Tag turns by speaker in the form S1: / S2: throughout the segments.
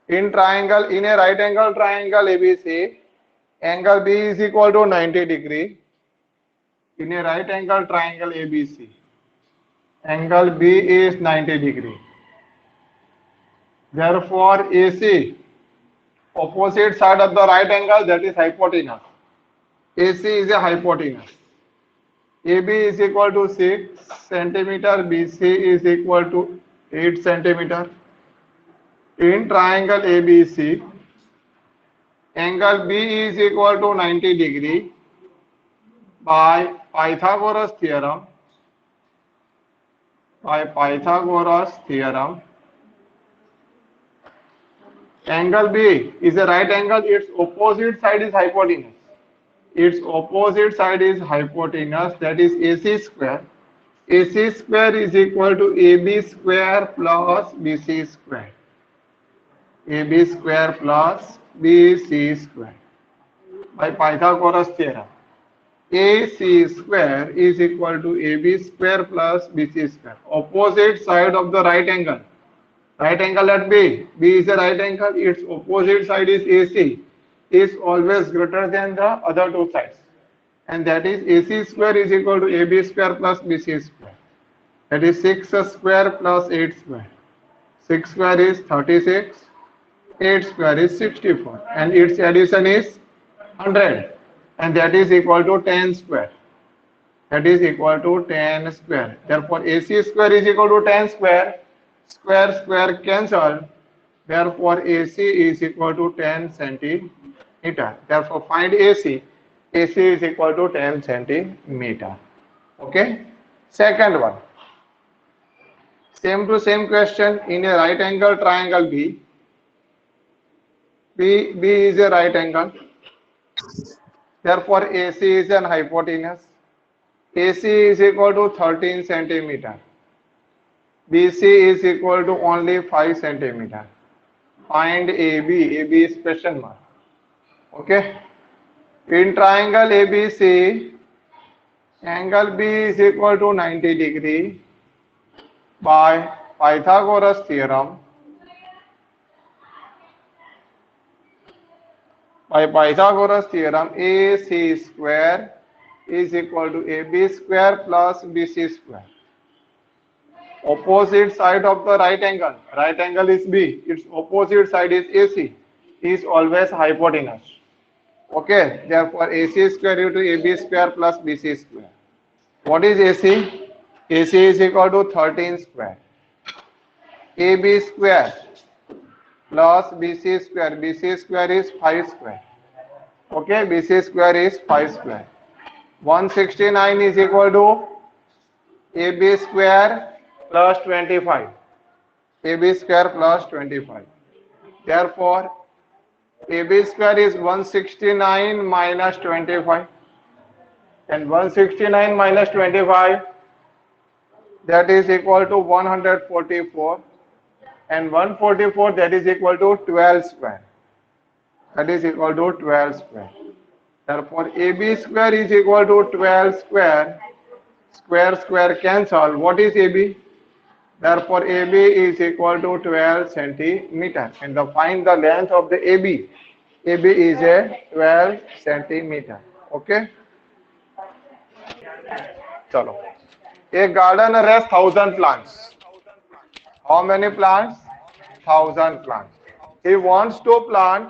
S1: In triangle, in a right angle triangle ABC, angle B is equal to 90 degree. In a right angle triangle ABC, angle B is 90 degree. Therefore, AC, opposite side of the right angle, that is hypotenuse. AC is a hypotenuse. AB is equal to 6 centimeter, BC is equal to 8 centimeter. In triangle ABC, angle B is equal to 90 degree by Pythagoras theorem. By Pythagoras theorem, angle B is a right angle, its opposite side is hypotenuse. Its opposite side is hypotenuse, that is AC square. AC square is equal to AB square plus BC square. AB square plus BC square by Pythagoras theorem. AC square is equal to AB square plus BC square. Opposite side of the right angle. Right angle at B. B is a right angle. Its opposite side is AC. Is always greater than the other two sides. And that is AC square is equal to AB square plus BC square. That is 6 square plus 8 square. 6 square is 36. 8 square is 64. And its addition is 100. And that is equal to 10 square. That is equal to 10 square. Therefore, AC square is equal to 10 square. Square square cancel. Therefore, AC is equal to 10 centimeter. Therefore, find AC. AC is equal to 10 centimeter. Okay. Second one. Same to same question in a right angle triangle B. B is a right angle. Therefore, AC is an hypotenuse. AC is equal to 13 centimeter. BC is equal to only 5 centimeter. Find AB. AB is question mark. Okay. In triangle ABC, angle B is equal to 90 degree by Pythagoras theorem. By Pythagoras theorem, AC square is equal to AB square plus BC square. Opposite side of the right angle. Right angle is B. Its opposite side is AC. Is always hypotenuse. Okay. Therefore, AC square equal to AB square plus BC square. What is AC? AC is equal to 13 square. AB square plus BC square. BC square is 5 square. Okay. BC square is 5 square. 169 is equal to AB square plus 25. AB square plus 25. Therefore, AB square is 169 minus 25. And 169 minus 25, that is equal to 144. And 144, that is equal to 12 square. That is equal to 12 square. Therefore, AB square is equal to 12 square. Square square cancel. What is AB? Therefore, AB is equal to 12 centimeter. And find the length of the AB. AB is a 12 centimeter. Okay. Chalo. A garden has 1000 plants. How many plants? 1000 plants. He wants to plant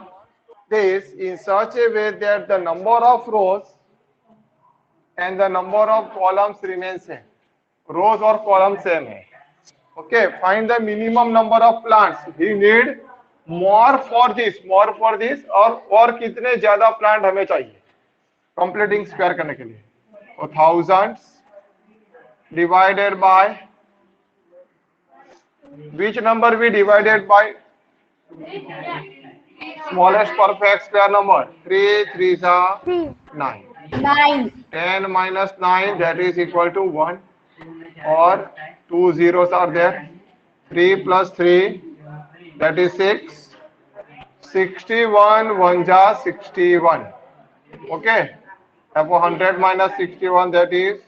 S1: this in such a way that the number of rows and the number of columns remain same. Rows or columns same hai. Okay, find the minimum number of plants. He need more for this और कितने ज्यादा plant हमें चाहिए completing square करने के लिए. So thousands divided by which number we divided by? Smallest perfect square number. 3 3s are 9.
S2: 9.
S1: 10 minus 9, that is equal to 1. Or 2 zeros are there. 3 plus 3, that is 6. 61 1 ja 61. Okay. Therefore 100 minus 61, that is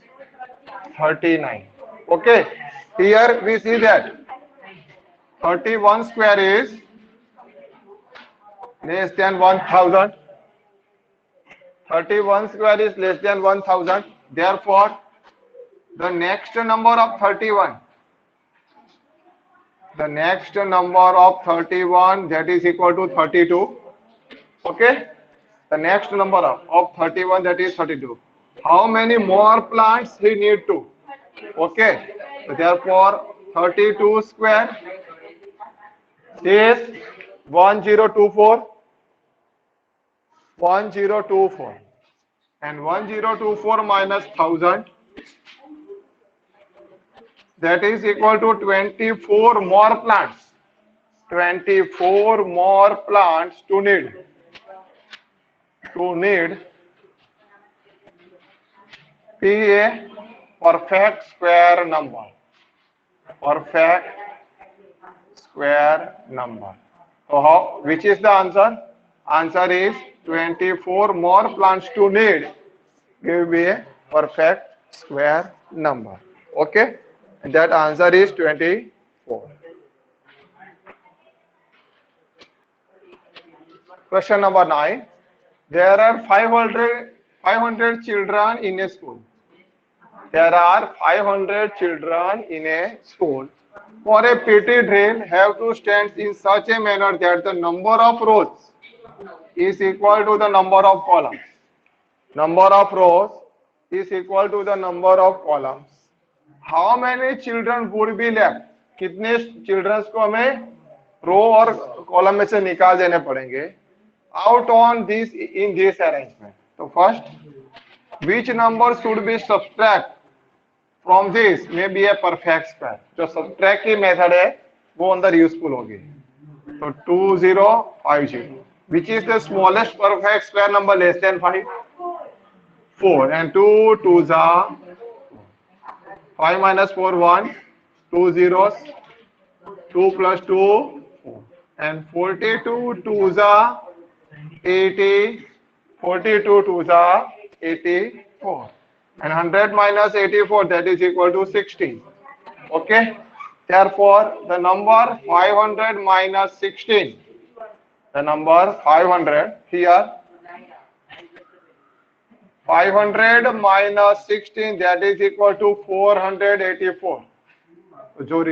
S1: 39. Okay. Here we see that 31 square is less than 1000. 31 square is less than 1000. Therefore, the next number of 31, the next number of 31, that is equal to 32. Okay, the next number of 31, that is 32. How many more plants he need to? Okay, so therefore 32 square is 1024. 1024, and 1024 minus 1000, that is equal to 24 more plants. 24 more plants to need be a perfect square number. Perfect square number. So how, which is the answer? Answer is 24 more plants to need give me a perfect square number. Okay, and that answer is 24. Question number 9. There are 500 children in a school. There are 500 children in a school. For a PT drill, have to stand in such a manner that the number of rows is equal to the number of columns. Number of rows is equal to the number of columns. How many children would be left? कितने children को हमें रो और column में से निकाल देने पड़ेंगे out on this in this arrangement. So first, which number should be subtract from this may be a perfect square. जो subtract की method है वो अंदर useful होगी. So 2050. Which is the smallest perfect square number less than 5? 4, and 2 2s are 5 minus 4 1, 2 zeros, 2 plus 2 4, and 42 2s are 80, 42 2s are 84, and 100 minus 84, that is equal to 16. Okay, therefore the number 500 minus 16, the number 500 here, 500 minus 16, that is equal to 484. जो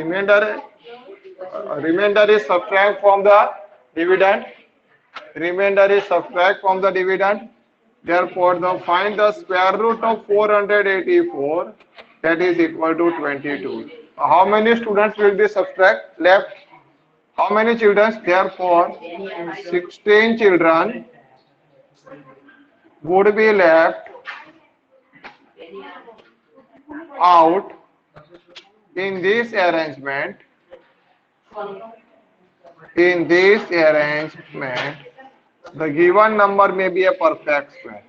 S1: remainder is subtract from the dividend. Remainder is subtract from the dividend. Therefore, find the square root of 484, that is equal to 22. How many students will be subtract left? How many children? Therefore, 16 children would be left out in this arrangement. In this arrangement, the given number may be a perfect square.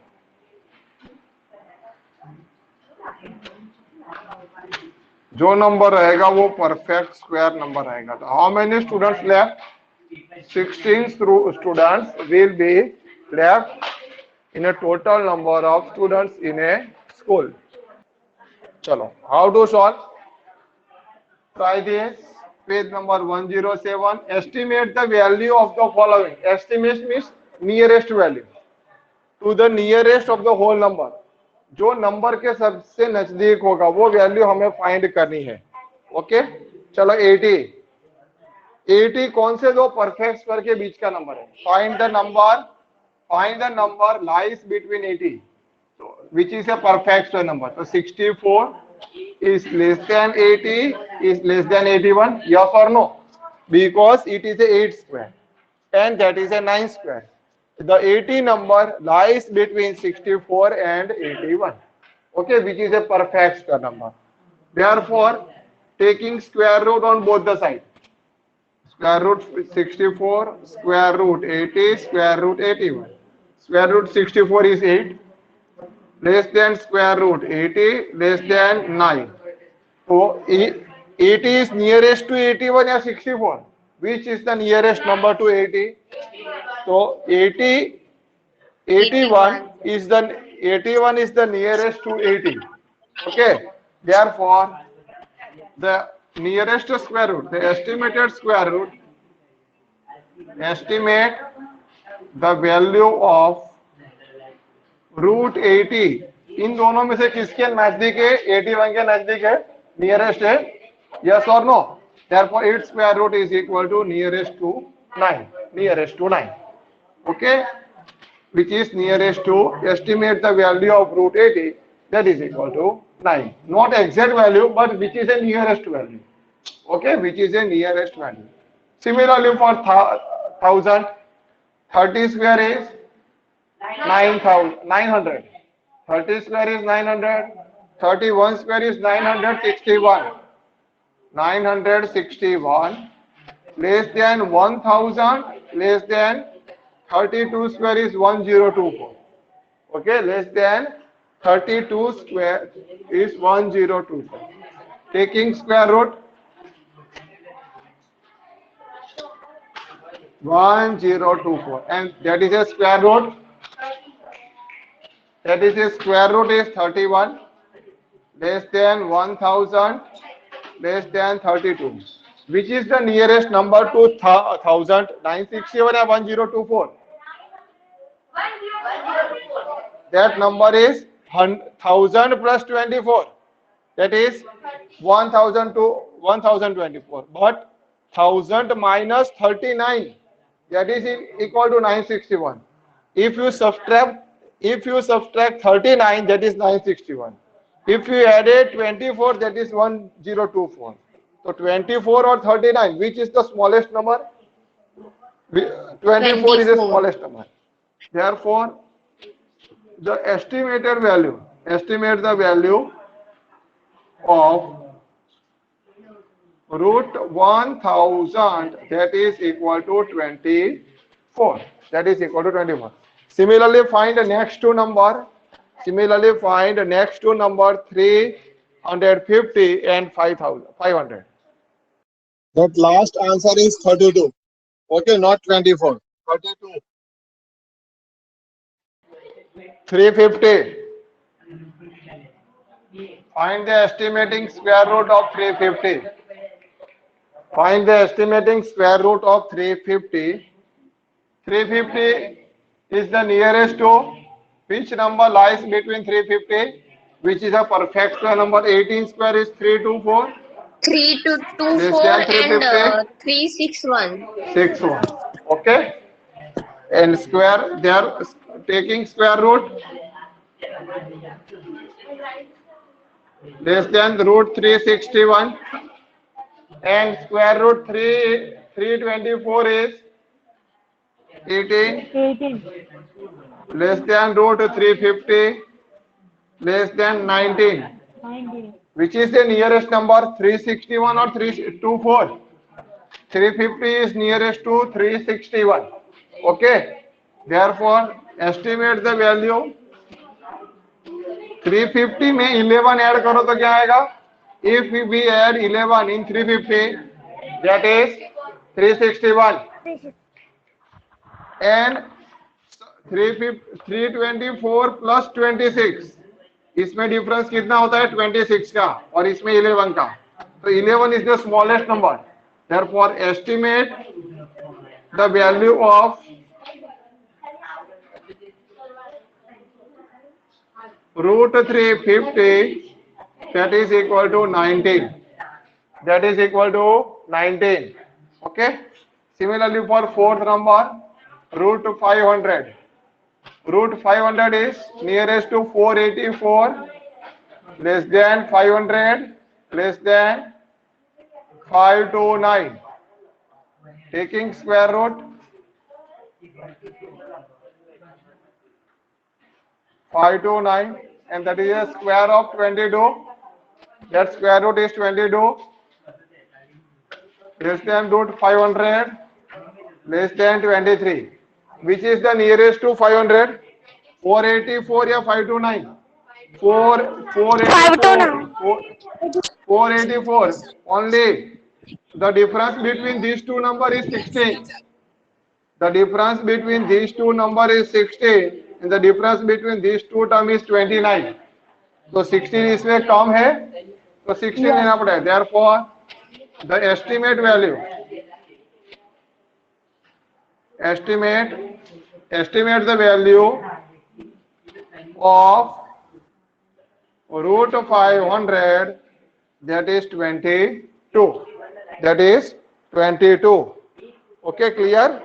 S1: जो number रहेगा वो perfect square number रहेगा. तो how many students left? 16 students will be left in a total number of students in a school. Chalo, how to solve? Try this. Page number 107. Estimate the value of the following. Estimate means nearest value to the nearest of the whole number. जो number के सबसे नजदीक होगा वो value हमें find करनी है. Okay, चलो 80 कौन से दो परफेक्ट स्क्वायर के बीच का नंबर है? Find the number lies between 80, which is a perfect square number. So 64 is less than 80 is less than 81. Yes or no? Because it is a 8 square and that is a 9 square. The 80 number lies between 64 and 81. Okay, which is a perfect square number. Therefore, taking square root on both the sides. Square root 64, square root 80, square root 81. Square root 64 is 8. Less than square root 80, less than 9. So 80 is nearest to 81 or 64. Which is the nearest number to 80? So 81 is the nearest to 80. Okay. Therefore, the nearest square root, the estimated square root, estimate the value of root 80 इन दोनों में से किसके नजदीक है? 81 के नजदीक है, नियरेस्ट है, यस और no? therefore its square root is equal to nearest to 9, okay, which is nearest to estimate the value of root 80, that is equal to 9, not exact value but which is a nearest value, okay, which is a nearest value. Similarly for 1000, 30 square is 900, 30 square is 900, 31 square is 961, 961 less than 1000 less than 32 square is 1024, okay, less than 32 square is 1024. Taking square root 1024 and that is a square root, that is a square root is 31 less than 1000 less than 32. Which is the nearest number to 1000? 961 or 1024? That number is 1000 plus 24. That is 1000 to 1024. But 1000 minus 39, that is equal to 961. If you subtract 39, that is 961. If you added 24, that is 1024. So 24 or 39, which is the smallest number? 24 is the smallest number. Therefore, the estimated value, estimate the value of root 1000, that is equal to 24. That is equal to 24. Similarly, find the next two number. Similarly, find the next two number 350 and 500. That last answer is 32. Okay, not 24. 32. 350. Find the estimating square root of 350. Find the estimating square root of 350. 350 is the nearest to which number lies between 350, which is a perfect square number. 18 square is 324.
S2: 324 and 361.
S1: 61. Okay. And square, they are taking square root less than root 361 and square root 324 is 18 less than root 350 less than 19. Which is the nearest number, 361 or 324? 350 is nearest to 361. Okay. Therefore, estimate the value. 350 में 11 add करो तो क्या आएगा? If we add 11 in 350, that is 361. And 324 plus 26. इसमें difference कितना होता है? 26 का और इसमें 11 का. तो 11 is the smallest number. Therefore, estimate the value of root 350, that is equal to 19. That is equal to 19. Okay. Similarly, for fourth number, root 500. Root 500 is nearest to 484 less than 500 less than 529. Taking square root 529 and that is a square of 22. That square root is 22 less than root 500 less than 23. Which is the nearest to 500? 484 or 529? 484. Only the difference between these two numbers is 16. The difference between these two numbers is 16 and the difference between these two terms is 29. So 16 इसमें कम है तो 16 लेना पड़ेगा. Therefore, the estimate value Estimate the value of root 500, that is 22. That is 22. Okay, clear?